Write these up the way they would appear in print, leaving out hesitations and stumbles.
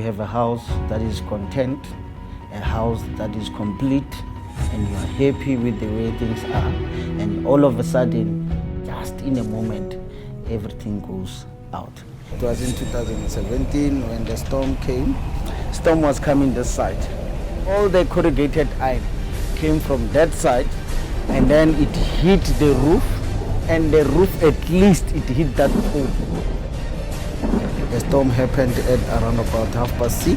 have a house that is content, a house that is complete, and you are happy with the way things are, and all of a sudden, just in a moment, everything goes out. It was in 2017 when the storm came. Storm was coming this side. All the corrugated iron came from that side, and then it hit the roof, and the roof, at least it hit that pole. The storm happened at around about 6:30.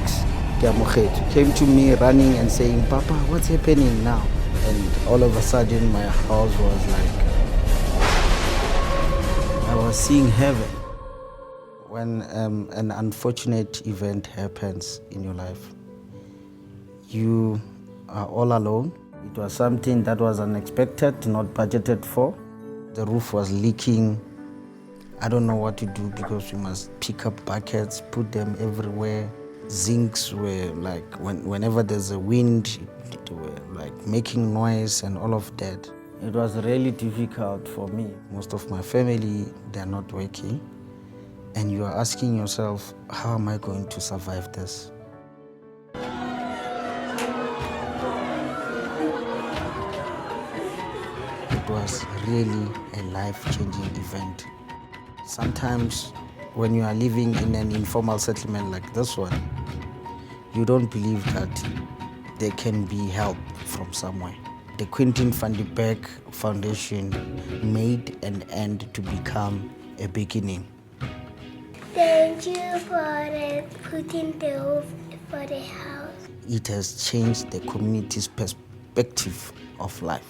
Kiamoget came to me running and saying, "Papa, what's happening now?" And all of a sudden my house was like, I was seeing heaven. When an unfortunate event happens in your life, you are all alone. It was something that was unexpected, not budgeted for. The roof was leaking. I don't know what to do because we must pick up buckets, put them everywhere. Zincs were like, whenever there's a wind, it were like making noise and all of that. It was really difficult for me. Most of my family, they're not working. And you are asking yourself, how am I going to survive this? It was really a life-changing event. Sometimes when you are living in an informal settlement like this one, you don't believe that there can be help from somewhere. The Quentin van der Berg Foundation made an end to become a beginning. Thank you for putting the roof for the house. It has changed the community's perspective of life.